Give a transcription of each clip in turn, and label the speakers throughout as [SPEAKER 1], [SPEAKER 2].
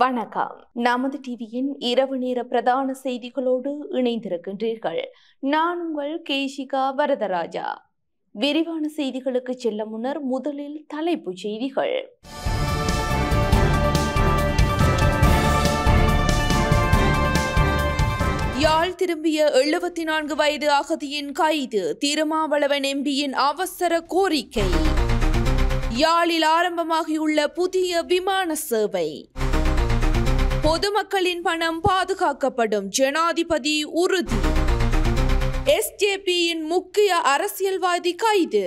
[SPEAKER 1] வணக்கம். நமது டிவியின் இரவு நேர பிரதான செய்திகளோடு இணைந்திருக்கின்றீர்கள். நான் உங்கள் கேஷிகா வரதராஜா. விரிவான செய்திகளுக்கு செல்ல முன்னர் முதலில் தலைப்புச் செய்திகள். யாழ் திரும்பிய 74 வயது அகதியின் கைது. திருமாவளவன் எம்பியின் அவசர கோரிக்கை. யாழில் ஆரம்பமாகியுள்ள புதிய விமான சேவை. பொதுமக்களின் பணம் பாதுகாக்கப்படும், ஜனாதிபதி உறுதி. எஸ்ஜேபியின் முக்கிய அரசியல்வாதி கைது.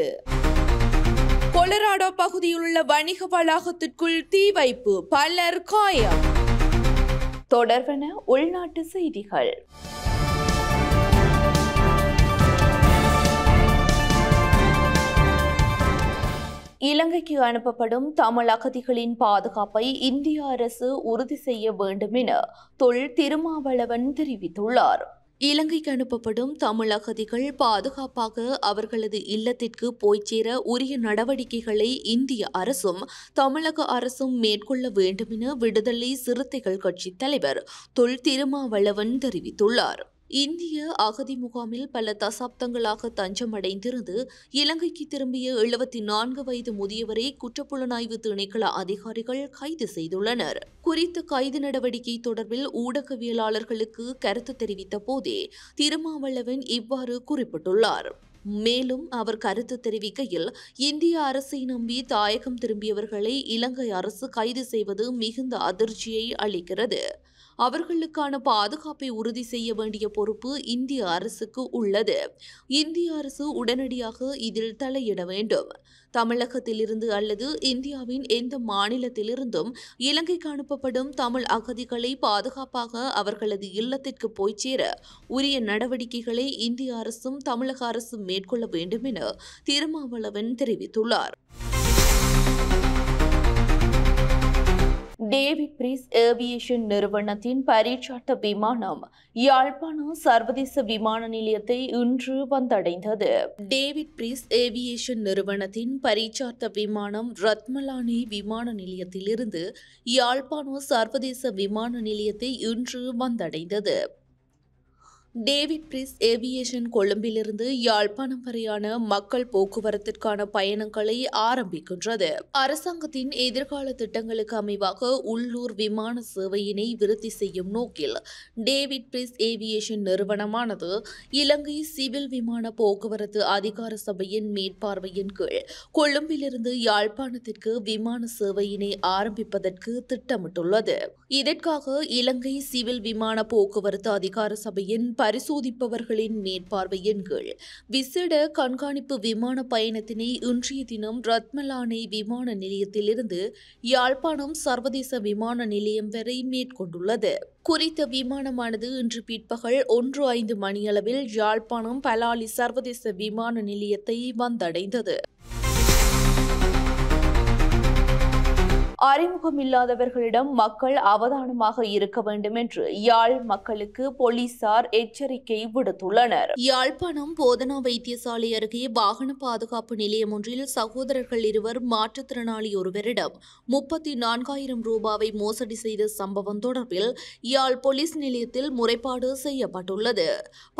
[SPEAKER 1] கொலராடோ பகுதியில் உள்ள வணிக வளாகத்திற்குள் தீ வைப்பு, பலர் காயம். தொடர்வன உள்நாட்டு செய்திகள். இலங்கைக்கு அனுப்பப்படும் தமிழ் அகதிகளின் பாதுகாப்பை இந்திய அரசு உறுதி செய்ய வேண்டும் என தொல் திருமாவளவன் தெரிவித்துள்ளார். இலங்கைக்கு அனுப்பப்படும் தமிழ் அகதிகள் பாதுகாப்பாக அவர்களது இல்லத்திற்கு போய்ச் சேர உரிய நடவடிக்கைகளை இந்திய அரசும் தமிழக அரசும் மேற்கொள்ள வேண்டும் என விடுதலை சிறுத்தைகள் கட்சித் தலைவர் தொல் திருமாவளவன் தெரிவித்துள்ளார். இந்திய அகதி முகாமில் பல தசாப்தங்களாக தஞ்சமடைந்திருந்து இலங்கைக்கு திரும்பிய 74 வயது முதியவரை குற்றப்புலனாய்வு திணைக்கள அதிகாரிகள் கைது செய்துள்ளனர். குறித்த கைது நடவடிக்கை தொடர்பில் ஊடகவியலாளர்களுக்கு கருத்து தெரிவித்த போதே திருமாவளவன் இவ்வாறு குறிப்பிட்டுள்ளார். மேலும் அவர் கருத்து தெரிவிக்கையில், இந்திய அரசை நம்பி தாயகம் திரும்பியவர்களை இலங்கை அரசு கைது செய்வது மிகுந்த அதிர்ச்சியை அளிக்கிறது. அவர்களுக்கான பாதுகாப்பை உறுதி செய்ய வேண்டிய பொறுப்பு இந்திய அரசுக்கு உள்ளது. இந்திய அரசு உடனடியாக இதில் தலையிட வேண்டும். தமிழகத்திலிருந்து அல்லது இந்தியாவின் எந்த மாநிலத்திலிருந்தும் இலங்கைக்கு அனுப்பப்படும் தமிழ் அகதிகளை பாதுகாப்பாக அவர்களது இல்லத்திற்கு போய்ச் சேர உரிய நடவடிக்கைகளை இந்திய அரசும் தமிழக அரசும் மேற்கொள்ள வேண்டும் என திருமாவளவன் தெரிவித்துள்ளார். டேவிட் பிரீஸ் ஏவியேஷன் நிறுவனத்தின் பரீட்சாட்ட விமானம் யாழ்ப்பாணம் சர்வதேச விமான நிலையத்தை இன்று வந்தடைந்தது. டேவிட் பிரீஸ் ஏவியேஷன் நிறுவனத்தின் பரீட்சாட்ட விமானம் ரத்மலானி விமான நிலையத்திலிருந்து யாழ்ப்பாணம் சர்வதேச விமான நிலையத்தை இன்று வந்தடைந்தது. டேவிட் பிரீஸ் ஏவியேஷன் கொழும்பிலிருந்து யாழ்ப்பாணம் வரையான மக்கள் போக்குவரத்திற்கான பயணங்களை ஆரம்பிக்கின்றது. அரசாங்கத்தின் எதிர்கால திட்டங்களுக்கு அமைவாக உள்ளூர் விமான சேவையினை விருத்தி செய்யும் நோக்கில் டேவிட் பிரீஸ் ஏவியேஷன் நிறுவனமானது இலங்கை சிவில் விமான போக்குவரத்து அதிகார சபையின் மேற்பார்வையின் கீழ் கொழும்பிலிருந்து யாழ்ப்பாணத்திற்கு விமான சேவையினை ஆரம்பிப்பதற்கு திட்டமிட்டுள்ளது. இதற்காக இலங்கை சிவில் விமான போக்குவரத்து அதிகார சபையின் பரிசோதிப்பவர்களின் மேற்பார்வையின் கீழ் விசேட கண்காணிப்பு விமான பயணத்தினை இன்றைய தினம் ரத்மலானை விமான நிலையத்திலிருந்து யாழ்ப்பாணம் சர்வதேச விமான நிலையம் வரை மேற்கொண்டுள்ளது. குறித்த விமானமானது இன்று பிற்பகல் 1:05 மணியளவில் யாழ்ப்பாணம் பலாலி சர்வதேச விமான நிலையத்தை வந்தடைந்தது. அறிமுகமில்லாதவர்களிடம் மக்கள் அவதானமாக இருக்க வேண்டும் என்று யாழ் மக்களுக்கு போலீசார் எச்சரிக்கை விடுத்துள்ளனர். யாழ்ப்பாணம் போதனா வைத்தியசாலை அருகே வாகன பாதுகாப்பு நிலையம் ஒன்றில் சகோதரர்கள் இருவர் மாற்றுத்திறனாளி ஒருவரிடம் 34,000 ரூபாவை மோசடி செய்த சம்பவம் தொடர்பில் யாழ் போலீஸ் நிலையத்தில் முறைப்பாடு செய்யப்பட்டுள்ளது.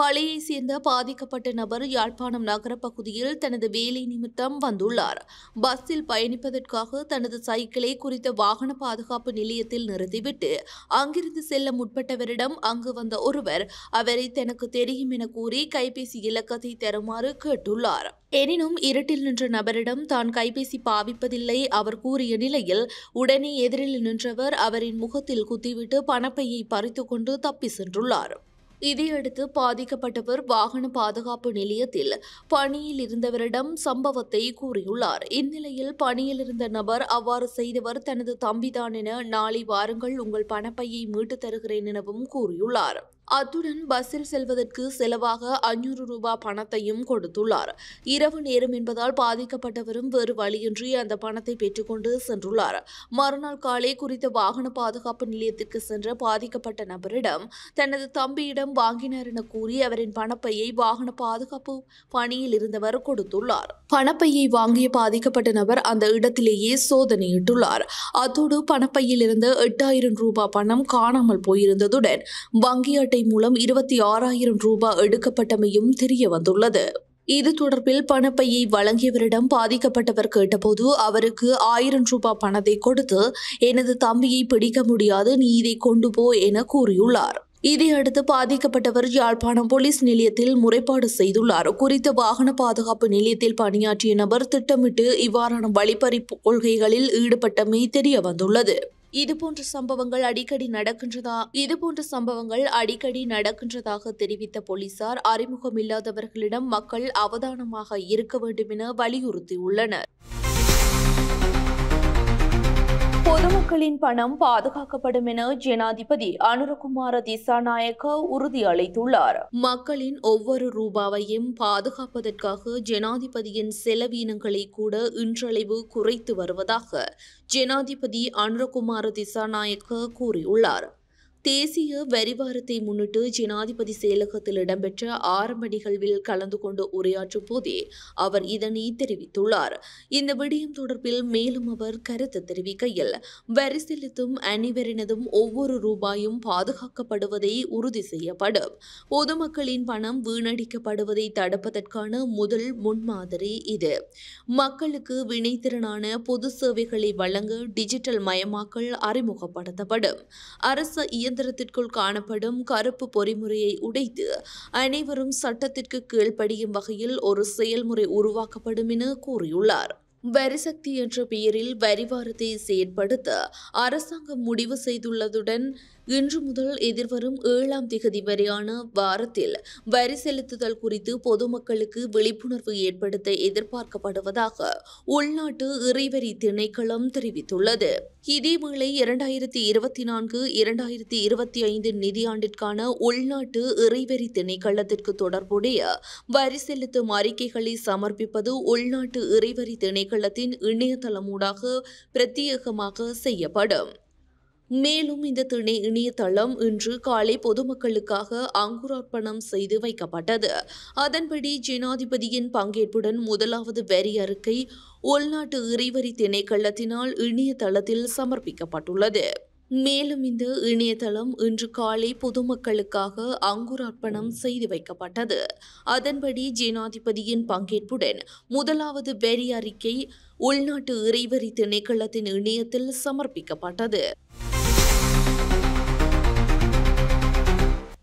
[SPEAKER 1] பழையை சேர்ந்த பாதிக்கப்பட்ட நபர் யாழ்ப்பாணம் நகர பகுதியில் தனது வேலை நிமித்தம் வந்துள்ளார். பஸ்ஸில் பயணிப்பதற்காக தனது சைக்கிளை குறித்த வாகன பாதுகாப்பு நிலையத்தில் நிறுத்திவிட்டு அங்கிருந்து செல்ல முற்பட்டவரிடம் அங்கு வந்த ஒருவர் அவரை தனக்கு தெரியும் என கூறி கைபேசி இலக்கத்தை தருமாறு கேட்டுள்ளார். எனினும் இருட்டில் நின்ற நபரிடம் தான் கைபேசி பாவிப்பதில்லை அவர் கூறிய நிலையில் உடனே எதிரில் நின்றவர் அவரின் முகத்தில் குத்திவிட்டு பணப்பையை பறித்துக் கொண்டு தப்பி சென்றுள்ளார். இதையடுத்து பாதிக்கப்பட்டவர் வாகன பாதுகாப்பு நிலையத்தில் பணியில் இருந்தவரிடம் சம்பவத்தை கூறியுள்ளார். இந்நிலையில் பணியில் இருந்த நபர் அவ்வாறு செய்தவர் தனது தம்பிதான் என நாளை வாருங்கள் உங்கள் பணப்பையை மீட்டு தருகிறேன் எனவும் கூறியுள்ளார். அத்துடன் பஸ்ஸில் செல்வதற்கு செலவாக 500 ரூபாய் பணத்தையும் கொடுத்துள்ளார். இரவு நேரம் என்பதால் பாதிக்கப்பட்டவரும் வேறு வழியின்றி அந்த பணத்தை பெற்றுக்கொண்டு சென்றுள்ளார். மறுநாள் காலை குறித்த வாகன பாதுகாப்பு நிலையத்திற்கு சென்ற பாதிக்கப்பட்ட நபரிடம் தனது தம்பியிடம் வாங்கினார் என கூறி அவரின் பணப்பையை வாகன பாதுகாப்பு பணியில் இருந்தவர் கொடுத்துள்ளார். பணப்பையை வாங்கிய பாதிக்கப்பட்ட நபர் அந்த இடத்திலேயே சோதனையிட்டுள்ளார். அத்தோடு பணப்பையில் இருந்த 8000 ரூபாய் பணம் காணாமல் போயிருந்ததுடன் வங்கி அட்டை மூலம் 26,000 ரூபாய் எடுக்கப்பட்டமையும் தெரிய வந்துள்ளது. இது தொடர்பில் பணப்பையை வழங்கியவரிடம் பாதிக்கப்பட்டவர் கேட்டபோது அவருக்கு 1000 ரூபாய் பணத்தை கொடுத்து எனது தம்பியை பிடிக்க முடியாது, நீ இதை கொண்டு போ என கூறியுள்ளார். இதையடுத்து பாதிக்கப்பட்டவர் யாழ்ப்பாணம் போலீஸ் நிலையத்தில் முறைப்பாடு செய்துள்ளார். குறித்த வாகன பாதுகாப்பு நிலையத்தில் பணியாற்றிய நபர் திட்டமிட்டு இவ்வாறான வழிப்பறிப்பு கொள்கைகளில் ஈடுபட்டமை தெரிய வந்துள்ளது. இதுபோன்ற சம்பவங்கள் அடிக்கடி நடக்கின்றதாக தெரிவித்த போலீசார் அறிமுகமில்லாதவர்களிடம் மக்கள் அவதானமாக இருக்க வேண்டும் என வலியுறுத்தியுள்ளனர். பொதுமக்களின் பணம் பாதுகாக்கப்படும் என ஜனாதிபதி அனுரகுமார திசாநாயக்க உறுதியளித்துள்ளார். மக்களின் ஒவ்வொரு ரூபாவையும் பாதுகாப்பதற்காக ஜனாதிபதியின் செலவீனங்களை கூட இன்றளவு குறைத்து வருவதாக ஜனாதிபதி அனுரகுமார திசாநாயக்க கூறியுள்ளார். தேசிய வரிவாரத்தை முன்னிட்டு ஜனாதிபதி செயலகத்தில் இடம்பெற்ற ஆரம்ப நிகழ்வில் கலந்து கொண்டு உரையாற்றும் போதே அவர் இதனை தெரிவித்துள்ளார். இந்த விடயம் தொடர்பில் மேலும் அவர் கருத்து தெரிவிக்கையில், வரி செலுத்தும் அனைவரினதும் ஒவ்வொரு ரூபாயும் பாதுகாக்கப்படுவதை உறுதி செய்யப்படும். பொதுமக்களின் பணம் வீணடிக்கப்படுவதை தடுப்பதற்கான முதல் முன்மாதிரி இது. மக்களுக்கு வினைத்திறனான பொது சேவைகளை வழங்க டிஜிட்டல் மயமாக்கல் அறிமுகப்படுத்தப்படும். அரசு இயந்திரத்திற்குள் காணப்படும் கருப்பு பொறிமுறையை உடைத்து அனைவரும் சட்டத்திற்கு கீழ்ப்படியும் வகையில் ஒரு செயல்முறை உருவாக்கப்படும் என கூறியுள்ளார். வரிசக்தி என்ற பெயரில் வரிவாரத்தை செயற்படுத்த அரசாங்கம் முடிவு செய்துள்ளதுடன் இன்று முதல் எதிர்வரும் 7ஆம் திகதி வரையான வாரத்தில் வரி செலுத்துதல் குறித்து பொதுமக்களுக்கு விழிப்புணர்வு ஏற்படுத்த எதிர்பார்க்கப்படுவதாக உள்நாட்டு இறைவரி திணைக்களம் தெரிவித்துள்ளது. இதேவேளை 2024-2025 நிதியாண்டிற்கான உள்நாட்டு இறைவரி திணைக்களத்திற்கு தொடர்புடைய வரி செலுத்தும் அறிக்கைகளை சமர்ப்பிப்பது உள்நாட்டு இறைவரி திணைக்களத்தின் இணையதளமூடாக பிரத்யேகமாக செய்யப்படும். மேலும் இந்த இணையதளம் இன்று காலை பொதுமக்களுக்காக அங்குரார்ப்பணம் செய்து வைக்கப்பட்டது. அதன்படி ஜனாதிபதியின் பங்கேற்புடன் முதலாவது வரி அறிக்கை உள்நாட்டு இறைவரி திணைக்களத்தினால் இணையதளத்தில் சமர்ப்பிக்கப்பட்டுள்ளது. மேலும் இந்த இணையதளம் இன்று காலை பொதுமக்களுக்காக அங்குரார்ப்பணம் செய்து வைக்கப்பட்டது. அதன்படி ஜனாதிபதியின் பங்கேற்புடன் முதலாவது வரி அறிக்கை உள்நாட்டு இறைவரி திணைக்களத்தின் இணையத்தில் சமர்ப்பிக்கப்பட்டது.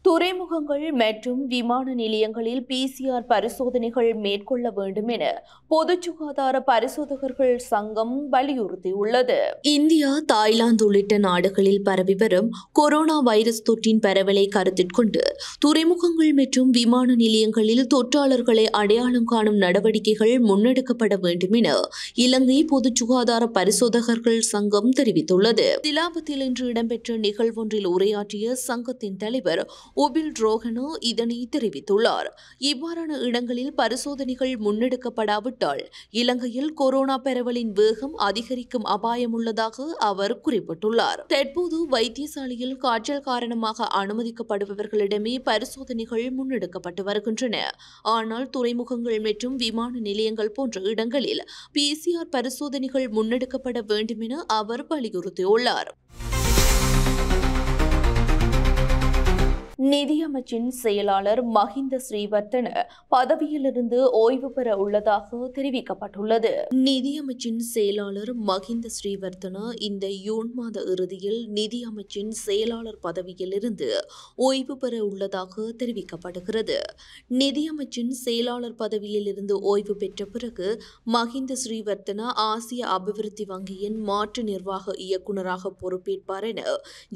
[SPEAKER 1] துறைமுகங்கள் மற்றும் விமான நிலையங்களில் PCR பரிசோதனைகள் மேற்கொள்ள வேண்டும் என பொது சுகாதார பரிசோதகர்கள் சங்கம் வலியுறுத்தியுள்ளது. இந்தியா, தாய்லாந்து உள்ளிட்ட நாடுகளில் பரவி வரும் கொரோனா வைரஸ் தொற்றின் பரவலை கருத்தில் கொண்டு துறைமுகங்கள் மற்றும் விமான நிலையங்களில் தொற்றாளர்களை அடையாளம் காணும் நடவடிக்கைகள் முன்னெடுக்கப்பட வேண்டும் என இலங்கை பொது சுகாதார பரிசோதகர்கள் சங்கம் தெரிவித்துள்ளது. சிலாபத்தில் இன்று இடம்பெற்ற நிகழ்வொன்றில் உரையாற்றிய சங்கத்தின் தலைவர் உபில் ரோஹனோ இதனை தெரிவித்துள்ளார். இவ்வாறான இடங்களில் பரிசோதனைகள் முன்னெடுக்கப்படாவிட்டால் இலங்கையில் கொரோனா பரவலின் வேகம் அதிகரிக்கும் அபாயம் உள்ளதாக அவர் குறிப்பிட்டுள்ளார். தற்போது வைத்தியசாலையில் காய்ச்சல் காரணமாக அனுமதிக்கப்படுபவர்களிடமே பரிசோதனைகள் முன்னெடுக்கப்பட்டு வருகின்றன. ஆனால் துறைமுகங்கள் மற்றும் விமான நிலையங்கள் போன்ற இடங்களில் PCR பரிசோதனைகள் முன்னெடுக்கப்பட வேண்டும் என அவர் வலியுறுத்தியுள்ளார். நிதியமைச்சின் செயலாளர் மஹிந்த ஸ்ரீவர்த்தன பதவியிலிருந்து ஓய்வு பெற உள்ளதாக தெரிவிக்கப்பட்டுள்ளது. நிதியமைச்சின் செயலாளர் மஹிந்த ஸ்ரீவர்த்தன இந்த ஜூன் மாத இறுதியில் நிதியமைச்சின் செயலாளர் பதவியிலிருந்து ஓய்வு பெற உள்ளதாக தெரிவிக்கப்படுகிறது. நிதியமைச்சின் செயலாளர் பதவியில் இருந்து ஓய்வு பெற்ற பிறகு மஹிந்த ஸ்ரீவர்த்தன ஆசிய அபிவிருத்தி வங்கியின் மாற்று நிர்வாக இயக்குநராக பொறுப்பேற்பார் என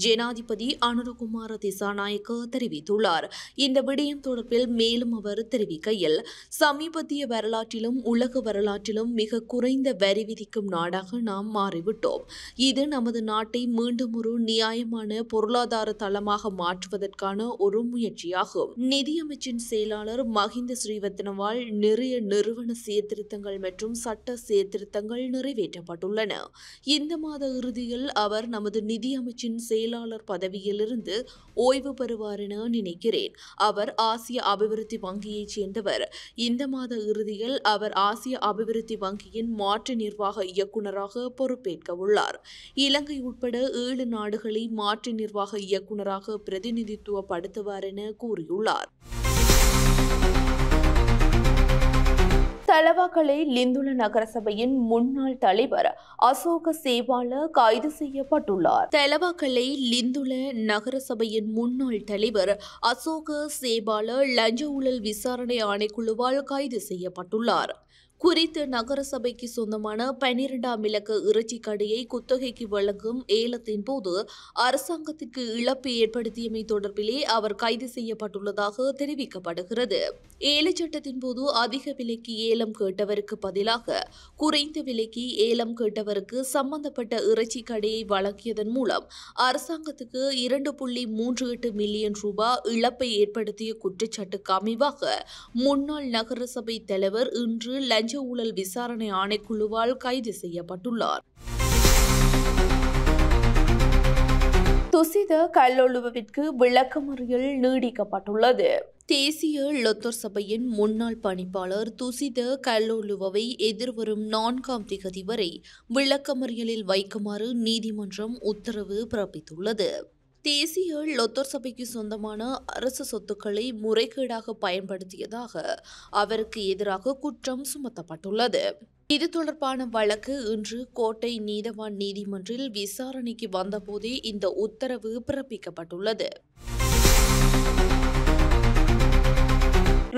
[SPEAKER 1] ஜனாதிபதி அனுரகுமார திசாநாயக்க தெரிவித்துள்ளார். இந்த விடயம் தொடர்பில் மேலும் அவர் தெரிவிக்கையில், சமீபத்திய வரலாற்றிலும் உலக வரலாற்றிலும் மிக குறைந்த வரி விதிக்கும் நாடாக நாம் மாறிவிட்டோம். இது நமது நாட்டை மீண்டும் ஒரு நியாயமான பொருளாதார தளமாக மாற்றுவதற்கான ஒரு முயற்சியாகும். நிதியமைச்சின் செயலாளர் மஹிந்த ஸ்ரீவர்த்தனவால் நிறைய நிறுவன சீர்திருத்தங்கள் மற்றும் சட்ட சீர்திருத்தங்கள் நிறைவேற்றப்பட்டுள்ளன. இந்த மாத இறுதியில் அவர் நமது நிதியமைச்சின் செயலாளர் பதவியிலிருந்து ஓய்வு பெறுவார் என நினைக்கிறேன். அவர் ஆசிய அபிவிருத்தி வங்கியைச் சேர்ந்தவர். இந்த மாத இறுதியில் அவர் ஆசிய அபிவிருத்தி வங்கியின் மாற்று நிர்வாக இயக்குநராக பொறுப்பேற்க உள்ளார். இலங்கை உட்பட 7 நாடுகளை மாற்று நிர்வாக இயக்குநராக பிரதிநிதித்துவப்படுத்துவார் என கூறியுள்ளார். தலவாக்கலை லிந்துல நகரசபையின் முன்னாள் தலைவர் அசோக சேவால கைது செய்யப்பட்டுள்ளார். தலவாக்கலை லிந்துல நகரசபையின் முன்னாள் தலைவர் அசோக சேவால லஞ்ச ஊழல் விசாரணை ஆணைக்குழுவால் கைது செய்யப்பட்டுள்ளார். குறித்த நகரசபைக்கு சொந்தமான 12ஆம் இலக்க இறைச்சி கடையை குத்தகைக்கு வழங்கும் ஏலத்தின் போது அரசாங்கத்திற்கு இழப்பு ஏற்படுத்தியமை தொடர்பிலே அவர் கைது செய்யப்பட்டுள்ளதாக தெரிவிக்கப்படுகிறது. ஏலச் சட்டத்தின் போது அதிக விலைக்கு ஏலம் கேட்டவருக்கு பதிலாக குறைந்த விலைக்கு ஏலம் கேட்டவருக்கு சம்பந்தப்பட்ட இறைச்சி கடையை வழங்கியதன் மூலம் அரசாங்கத்துக்கு 2.38 மில்லியன் ரூபாய் இழப்பை ஏற்படுத்திய குற்றச்சாட்டுக்கு அமைவாக முன்னாள் நகரசபை தலைவர் இன்று லஞ்ச ஊழல் விசாரணை ஆணைக்குழுவால் கைது செய்யப்பட்டுள்ளார். துசித கல்லொழுவிற்கு விளக்கமறியல் நீடிக்கப்பட்டுள்ளது. தேசிய லொத்தர் சபையின் முன்னாள் பணிப்பாளர் துசித கல்லொழுவை எதிர்வரும் 4ஆம் திகதி வரை விளக்கமறியலில் வைக்குமாறு நீதிமன்றம் உத்தரவு பிறப்பித்துள்ளது. தேசிய லொத்தர் சபைக்கு சொந்தமான அரசு சொத்துக்களை முறைகேடாக பயன்படுத்தியதாக அவருக்கு எதிராக குற்றம் சுமத்தப்பட்டுள்ளது. இது தொடர்பான வழக்கு இன்று கோட்டை நீதவான் நீதிமன்றில் விசாரணைக்கு வந்தபோதே இந்த உத்தரவு பிறப்பிக்கப்பட்டுள்ளது.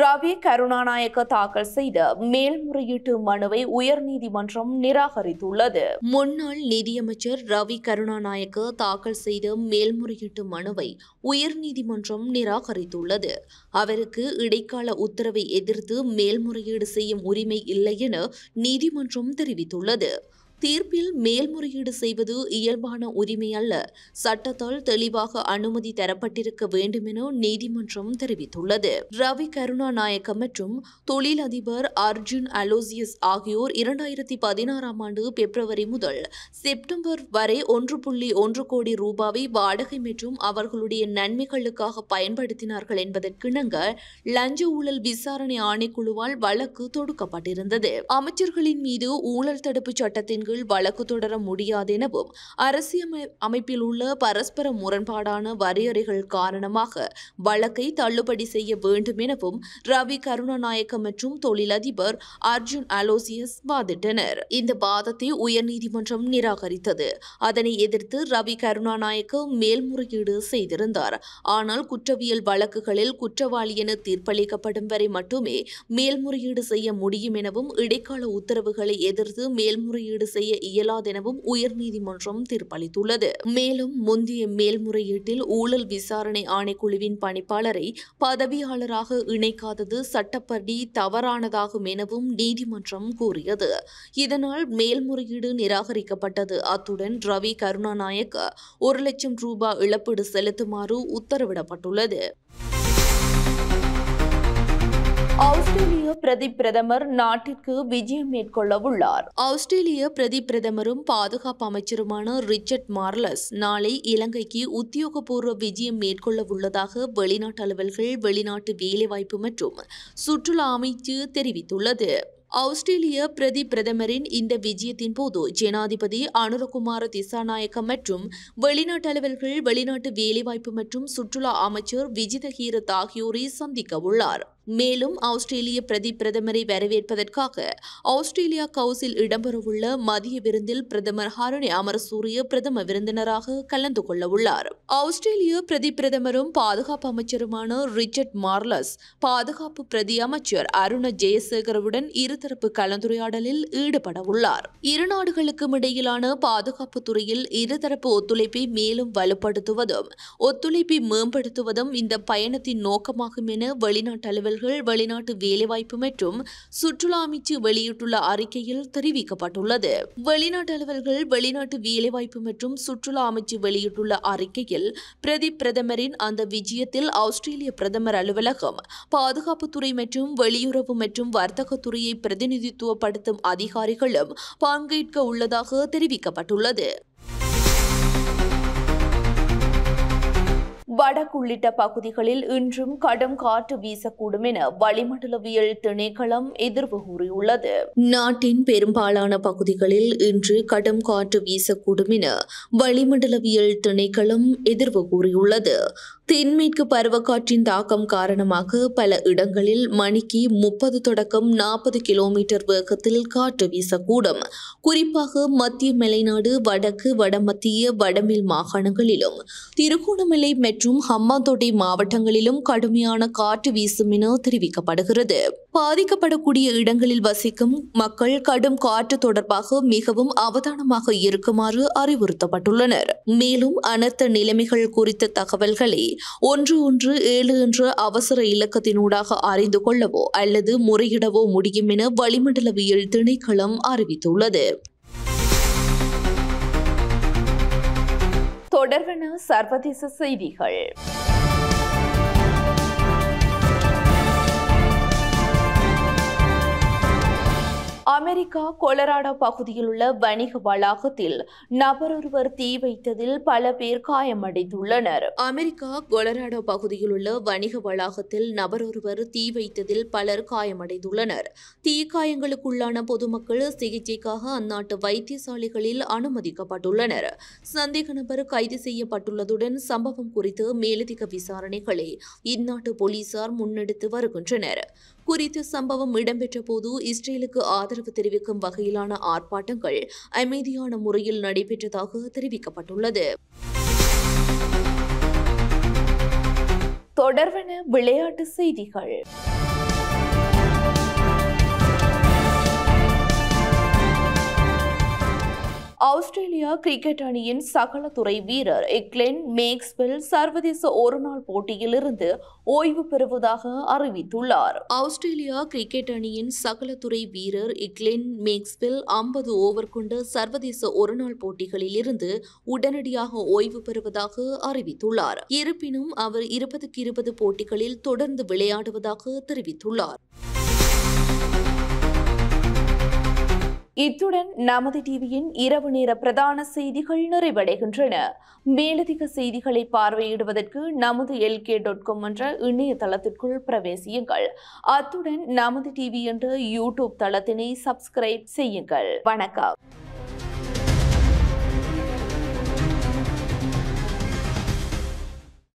[SPEAKER 1] ரவி கருணாநாயக்க தாக்கல் செய்த மேல்முறையீட்டு மனுவை உயர்நீதிமன்றம் நிராகரித்துள்ளது. முன்னாள் நிதியமைச்சர் ரவி கருணாநாயக்க தாக்கல் செய்த மேல்முறையீட்டு மனுவை உயர்நீதிமன்றம் நிராகரித்துள்ளது. அவருக்கு இடைக்கால உத்தரவை எதிர்த்து மேல்முறையீடு செய்யும் உரிமை இல்லை என நீதிமன்றம் தெரிவித்துள்ளது. தீர்ப்பில் மேல்முறையீடு செய்வது இயல்பான உரிமை அல்ல, சட்டத்தால் தெளிவாக அனுமதி தரப்பட்டிருக்க வேண்டும் என நீதிமன்றம் தெரிவித்துள்ளது. ரவி கருணாநாயக்க மற்றும் தொழிலதிபர் அர்ஜுன் அலோசியஸ் ஆகியோர் 2016ஆம் ஆண்டு பிப்ரவரி முதல் செப்டம்பர் வரை 1.1 கோடி ரூபாவை வாடகை மற்றும் அவர்களுடைய நன்மைகளுக்காக பயன்படுத்தினார்கள் என்பதற்கிணங்க லஞ்ச ஊழல் விசாரணை ஆணைக்குழுவால் வழக்கு தொடுக்கப்பட்டிருந்தது. அமைச்சர்களின் மீது ஊழல் தடுப்பு சட்டத்தின் வழக்கு தொடர முடியாது எனவும் அரசியல் உள்ள பரஸ்பர முரண்பாடான வரையறைகள் காரணமாக வழக்கை தள்ளுபடி செய்ய வேண்டும் எனவும் ரவி கருணாநாயக்க மற்றும் தொழிலதிபர் அர்ஜுன் அலோசியஸ் வாதிட்டனர். இந்த வாதத்தை உயர்நீதிமன்றம் நிராகரித்தது. அதனை எதிர்த்து ரவி கருணாநாயக்க மேல்முறையீடு செய்திருந்தார். ஆனால் குற்றவியல் வழக்குகளில் குற்றவாளி என தீர்ப்பளிக்கப்படும் வரை மட்டுமே மேல்முறையீடு செய்ய முடியும் எனவும் இடைக்கால உத்தரவுகளை எதிர்த்து மேல்முறையீடு செய்ய இயலாதெனவும் உயர்நீதிமன்றம் தீர்ப்பளித்துள்ளது. மேலும் முந்தைய மேல்முறையீட்டில் ஊழல் விசாரணை ஆணைக்குழுவின் பணிப்பாளரை பதவியாளராக இணைக்காதது சட்டப்படி தவறானதாகும் எனவும் நீதிமன்றம் கூறியது. இதனால் மேல்முறையீடு நிராகரிக்கப்பட்டது. அத்துடன் ரவி கருணாநாயக்க 1 லட்சம் ரூபாய் இழப்பீடு செலுத்துமாறு உத்தரவிடப்பட்டுள்ளது. ஆஸ்திரேலிய பிரதமர் நாட்டிற்கு விஜயம் மேற்கொள்ள உள்ளார். ஆஸ்திரேலிய பிரதமரும் பாதுகாப்பு அமைச்சருமான ரிச்சர்ட் மார்லஸ் நாளை இலங்கைக்கு உத்தியோகபூர்வ விஜயம் மேற்கொள்ள உள்ளதாக வெளிநாட்டு அலுவல்கள், வெளிநாட்டு வேலைவாய்ப்பு மற்றும் சுற்றுலா அமைச்சு தெரிவித்துள்ளது. ஆஸ்திரேலிய பிரதமரின் இந்த விஜயத்தின் போது ஜனாதிபதி அனுரகுமார திசாநாயக்க மற்றும் வெளிநாட்டு அலுவல்கள், வெளிநாட்டு வேலைவாய்ப்பு மற்றும் சுற்றுலா அமைச்சர் விஜித ஹீரத் ஆகியோரை சந்திக்க உள்ளார். மேலும் ஆஸ்திரேலிய பிரதமரை வரவேற்பதற்காக ஆஸ்திரேலியா கவுஸில் இடம்பெறவுள்ள மதிய விருந்தில் பிரதமர் ஹரணி அமரசூரிய பிரதம விருந்தினராக கலந்து கொள்ள உள்ளார். ஆஸ்திரேலிய பிரதமரும் பாதுகாப்பு அமைச்சருமான ரிச்சர்ட் மார்லஸ் பாதுகாப்பு பிரதி அமைச்சர் அருண ஜெயசேகரவுடன் இருதரப்பு கலந்துரையாடலில் ஈடுபட உள்ளார். இரு நாடுகளுக்கும் இடையிலான பாதுகாப்பு துறையில் இருதரப்பு ஒத்துழைப்பை மேலும் வலுப்படுத்துவதும் ஒத்துழைப்பை மேம்படுத்துவதும் இந்த பயணத்தின் நோக்கமாகும் என வெளிநாட்டு அலுவலர்கள் வெளிநாட்டு வேலைவாய்ப்பு மற்றும் சுற்றுலா அமைச்சு வெளியிட்டுள்ள அறிக்கையில் தெரிவிக்கப்பட்டுள்ளது. வெளிநாட்டு அலுவலர்கள் வெளிநாட்டு வேலைவாய்ப்பு மற்றும் சுற்றுலா அமைச்சு வெளியிட்டுள்ள அறிக்கையில் பிரதமரின் அந்த விஜயத்தில் ஆஸ்திரேலிய பிரதமர் அலுவலகம், பாதுகாப்புத்துறை மற்றும் வெளியுறவு மற்றும் வர்த்தகத்துறையை பிரதிநிதித்துவப்படுத்தும் அதிகாரிகளும் பங்கேற்க உள்ளதாக தெரிவிக்கப்பட்டுள்ளது. வடக்கு உள்ளிட்ட பகுதிகளில் இன்றும் கடும் காற்று வீசக்கூடும் என வளிமண்டலவியல் திணைக்களம் எதிர்வு கூறியுள்ளது. நாட்டின் பெரும்பாலான பகுதிகளில் இன்று கடும் காற்று வீசக்கூடும் என வளிமண்டலவியல் திணைக்களம் எதிர்வு கூறியுள்ளது. தென்மேற்கு பருவக்காற்றின் தாக்கம் காரணமாக பல இடங்களில் மணிக்கு 30 தொடக்கம் 40 கிலோமீட்டர் வேகத்தில் காற்று வீசக்கூடும். குறிப்பாக மத்திய மலைநாடு, வடக்கு, வடமத்திய, வடமேல் மாகாணங்களிலும் திருகோணமலை மற்றும் ஹம்பாந்தோட்டை மாவட்டங்களிலும் கடுமையான காற்று வீசும் என தெரிவிக்கப்படுகிறது. பாதிக்கப்படக்கூடிய இடங்களில் வசிக்கும் மக்கள் கடும் காற்று தொடர்பாக மிகவும் அவதானமாக இருக்குமாறு அறிவுறுத்தப்பட்டுள்ளனர். மேலும் அனர்த்த நிலைமைகள் குறித்த தகவல்களை 117 என்ற அவசர இலக்கத்தினூடாக அறிந்து கொள்ளவோ அல்லது முறையிடவோ முடியும் என வளிமண்டலவியல் திணைக்களம் அறிவித்துள்ளது. தொடர்பான சர்வதேச செய்திகள். அமெரிக்கா கொலராடோ பகுதியில் உள்ள வணிக வளாகத்தில் நபரொருவர் தீ வைத்ததில் பல பேர் காயமடைந்துள்ளனர். அமெரிக்கா கொலராடோ பகுதியில் உள்ள வணிக வளாகத்தில் நபரொருவர் தீ வைத்ததில் பலர் காயமடைந்துள்ளனர். தீக்காயங்களுக்குள்ளான பொதுமக்கள் சிகிச்சைக்காக அந்நாட்டு வைத்தியசாலைகளில் அனுமதிக்கப்பட்டுள்ளனர். சந்தேக நபர் கைது செய்யப்பட்டுள்ளதுடன் சம்பவம் குறித்து மேலதிக விசாரணைகளை இந்நாட்டு போலீசார் முன்னெடுத்து வருகின்றனர். குறித்த சம்பவம் இடம்பெற்ற போது இஸ்ரேலுக்கு ஆதரவு தெரிவிக்கும் வகையிலான ஆர்ப்பாட்டங்கள் அமைதியான முறையில் நடைபெற்றதாக தெரிவிக்கப்பட்டுள்ளது. தொடர்பான விளையாட்டு செய்திகள். ஆஸ்திரேலியா கிரிக்கெட் அணியின் சகலத்துறை வீரர் எக்லென் மேக்ஸ்வெல் சர்வதேச ஒருநாள் போட்டியிலிருந்து ஓய்வு பெறுவதாக அறிவித்துள்ளார். ஆஸ்திரேலியா கிரிக்கெட் அணியின் சகலத்துறை வீரர் எக்லென் மேக்ஸ்வெல் 50 ஓவர் கொண்ட சர்வதேச ஒருநாள் போட்டிகளில் இருந்து உடனடியாக ஓய்வு பெறுவதாக அறிவித்துள்ளார். இருப்பினும் அவர் 20-20 போட்டிகளில் தொடர்ந்து விளையாடுவதாக தெரிவித்துள்ளார். இத்துடன் நமது டிவியின் இரவு நேர பிரதான செய்திகள் நிறைவடைகின்றன. மேலதிக செய்திகளை பார்வையிடுவதற்கு நமது LK.com என்ற இணையதளத்திற்குள் பிரவேசியுங்கள். அத்துடன் நமது டிவி என்ற யூடியூப் தளத்தினை சப்ஸ்கிரைப் செய்யுங்கள். வணக்கம்.